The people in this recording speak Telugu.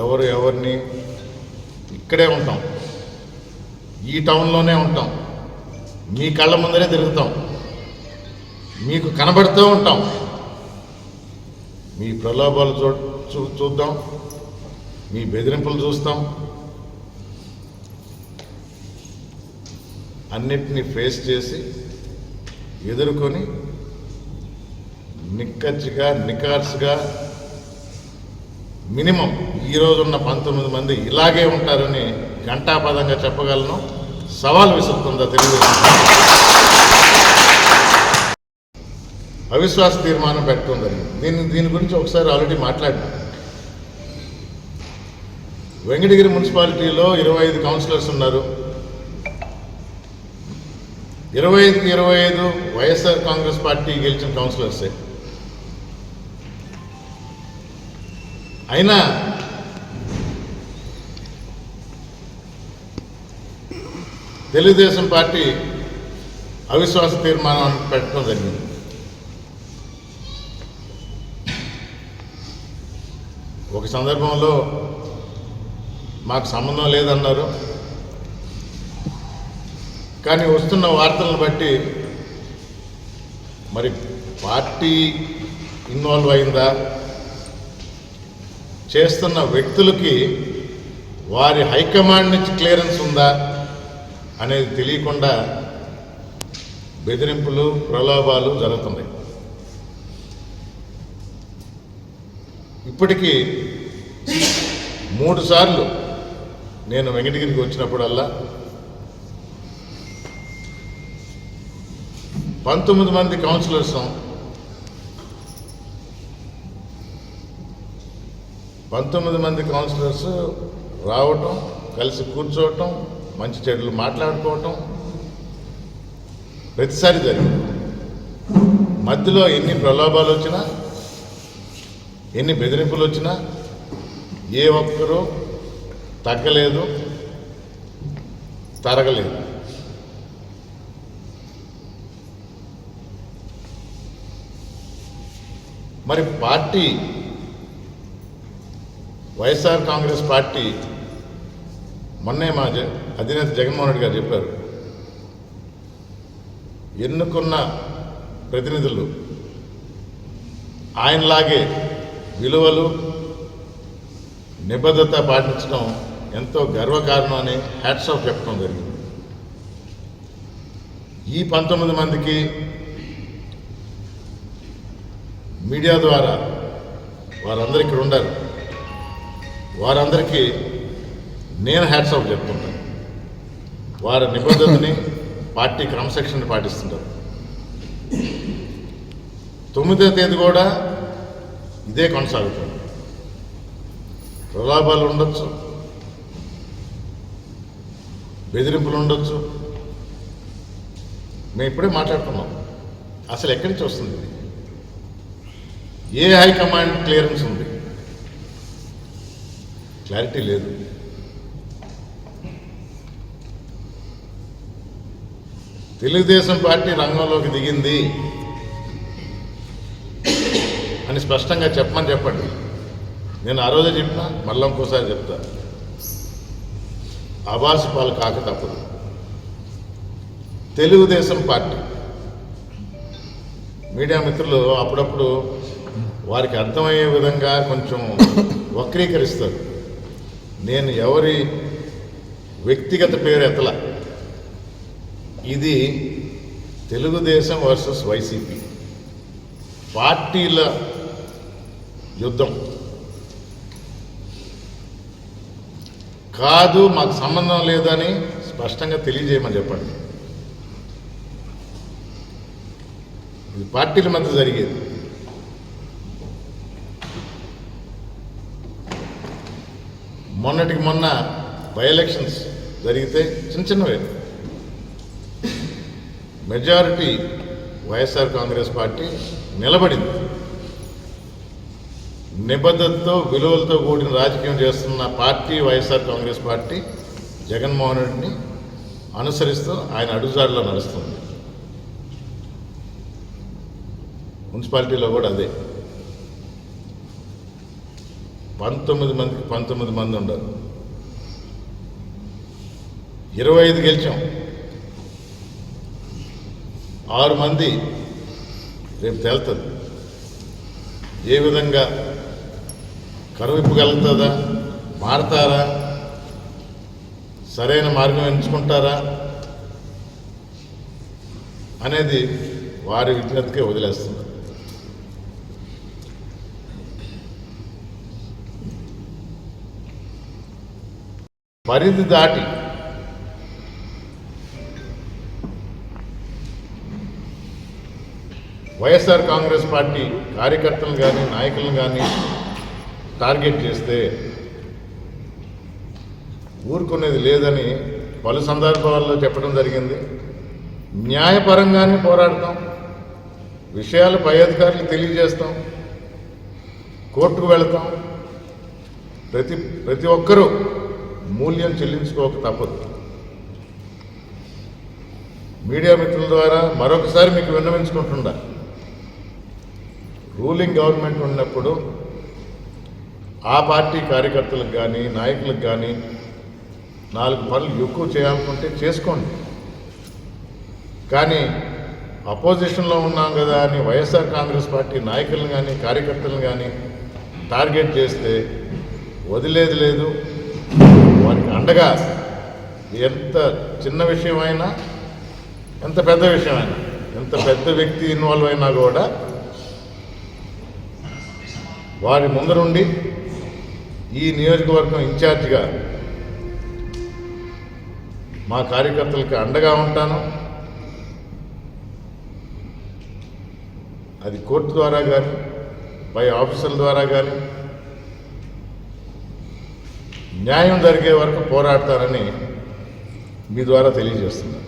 ఎవరిని ఇక్కడే ఉంటాం, ఈ టౌన్లోనే ఉంటాం, మీ కళ్ళ ముందరే తిరుగుతాం, మీకు కనబడుతూ ఉంటాం. మీ ప్రలోభాలు చూద్దాం, మీ బెదిరింపులు చూస్తాం. అన్నిటినీ ఫేస్ చేసి ఎదుర్కొని నిక్కచ్చిగా నికార్స్గా మినిమం ఈరోజున్న 19 మంది ఇలాగే ఉంటారని ఘంటాపదంగా చెప్పగలను. సవాల్ విసురుతుందా తెలుగుదేశం? అవిశ్వాస తీర్మానం పెడుతుందని దీని గురించి ఒకసారి ఆల్రెడీ మాట్లాడినా. వెంకటగిరి మున్సిపాలిటీలో 25 కౌన్సిలర్స్ ఉన్నారు. 25కి 25 వైఎస్ఆర్ కాంగ్రెస్ పార్టీ గెలిచిన కౌన్సిలర్సే. అయినా తెలుగుదేశం పార్టీ అవిశ్వాస తీర్మానం పెట్టడం జరిగింది. ఒక సందర్భంలో మాకు సంబంధం లేదన్నారు. కానీ వస్తున్న వార్తలను బట్టి మరి పార్టీ ఇన్వాల్వ్ అయిందా, చేస్తున్న వ్యక్తులకి వారి హైకమాండ్ నుంచి క్లియరెన్స్ ఉందా అనేది తెలియకుండా బెదిరింపులు, ప్రలోభాలు జరుగుతున్నాయి. ఇప్పటికీ 3 సార్లు నేను వెంకటగిరికి వచ్చినప్పుడల్లా 19 మంది కౌన్సిలర్స్ 19 మంది కౌన్సిలర్స్ రావటం, కలిసి కూర్చోవటం, మంచి చెడులు మాట్లాడుకోవటం ప్రతిసారి జరిగింది. మధ్యలో ఎన్ని ప్రలోభాలు వచ్చినా, ఎన్ని బెదిరింపులు వచ్చినా ఏ ఒక్కరూ తగ్గలేదు, తరగలేదు. మరి పార్టీ వైఎస్ఆర్ కాంగ్రెస్ పార్టీ మొన్నే మా అధినేత జగన్మోహన్ రెడ్డి గారు చెప్పారు, ఎన్నుకున్న ప్రతినిధులు ఆయనలాగే విలువలు, నిబద్ధత పాటించడం ఎంతో గర్వకారణం అని హ్యాట్స్ ఆఫ్ చెప్పడం జరిగింది. ఈ 19 మందికి మీడియా ద్వారా వారందరూ ఇక్కడ ఉండారు, వారందరికీ నేను హ్యాట్స్ ఆఫ్ చెప్తుంటాను. వారి నిబద్ధతని, పార్టీ క్రమశిక్షణని పాటిస్తుంటారు. 9వ తేదీ కూడా ఇదే కొనసాగుతుంది. ప్రలోభాలు ఉండొచ్చు, బెదిరింపులు ఉండొచ్చు. మేము ఇప్పుడే మాట్లాడుతున్నాం, అసలు ఎక్కడి నుంచి వస్తుంది ఇది? ఏ హైకమాండ్ క్లియరెన్స్ ఉంది? క్లారిటీ లేదు. తెలుగుదేశం పార్టీ రంగంలోకి దిగింది అని స్పష్టంగా చెప్పండి. నేను ఆ రోజే చెప్పినా, మళ్ళీ ఇంకోసారి చెప్తా. ఆభాసు పాలు కాక తప్పదు. తెలుగుదేశం పార్టీ మీడియా మిత్రులు అప్పుడప్పుడు వారికి అర్థమయ్యే విధంగా కొంచెం వక్రీకరిస్తారు. నేను ఎవరి వ్యక్తిగత పేరు ఎత్తల. ఇది తెలుగుదేశం వర్సెస్ వైసీపీ పార్టీల యుద్ధం కాదు. మాకు సంబంధం లేదని స్పష్టంగా తెలియజేయమని చెప్పండి. ఇది పార్టీల మధ్య జరిగేది. మొన్నటికి మొన్న బై ఎలక్షన్స్ జరిగితే చిన్నవే మెజారిటీ వైఎస్ఆర్ కాంగ్రెస్ పార్టీ నిలబడింది. నిబద్ధతతో, విలువలతో కూడిన రాజకీయం చేస్తున్న పార్టీ వైఎస్ఆర్ కాంగ్రెస్ పార్టీ జగన్మోహన్ రెడ్డిని అనుసరిస్తూ ఆయన అడుగుజాడలో నడుస్తుంది. మున్సిపాలిటీలో కూడా అదే. 19 మందికి 19 మంది ఉండరు. 25 గెలిచాం, 6 మంది రేపు తేలుతుంది. ఏ విధంగా కరువిప్పగలుగుతుందా, మారతారా, సరైన మార్గం ఎంచుకుంటారా అనేది వారి విజ్ఞతకే వదిలేస్తున్నారు. పరిధి దాటి వైఎస్ఆర్ కాంగ్రెస్ పార్టీ కార్యకర్తలను కానీ నాయకులను కానీ టార్గెట్ చేస్తే ఊరుకునేది లేదని పలు సందర్భాల్లో చెప్పడం జరిగింది. న్యాయపరంగానే పోరాడతాం, విషయాలు పై అధికారులకు తెలియజేస్తాం, కోర్టుకు వెళతాం. ప్రతి ఒక్కరూ మూల్యం చెల్లించుకోక తప్పదు. మీడియా మిత్రుల ద్వారా మరొకసారి మీకు విన్నవించుకుంటుండా, రూలింగ్ గవర్నమెంట్ ఉన్నప్పుడు ఆ పార్టీ కార్యకర్తలకు కానీ నాయకులకు కానీ 4 పనులు ఎక్కువ చేయాలనుకుంటే చేసుకోండి. కానీ అపోజిషన్లో ఉన్నాం కదా అని వైఎస్ఆర్ కాంగ్రెస్ పార్టీ నాయకులను కానీ కార్యకర్తలను కానీ టార్గెట్ చేస్తే వదిలేది లేదు. వారికి అండగా ఎంత చిన్న విషయమైనా, ఎంత పెద్ద విషయమైనా, ఎంత పెద్ద వ్యక్తి ఇన్వాల్వ్ అయినా కూడా వారి ముందరుండి ఈ నియోజకవర్గం ఇన్ఛార్జిగా మా కార్యకర్తలకు అండగా ఉంటాను. అది కోర్టు ద్వారా కానీ పై ఆఫీసర్ల ద్వారా కానీ న్యాయం జరిగే వరకు పోరాడతారని మీ ద్వారా తెలియజేస్తున్నాను.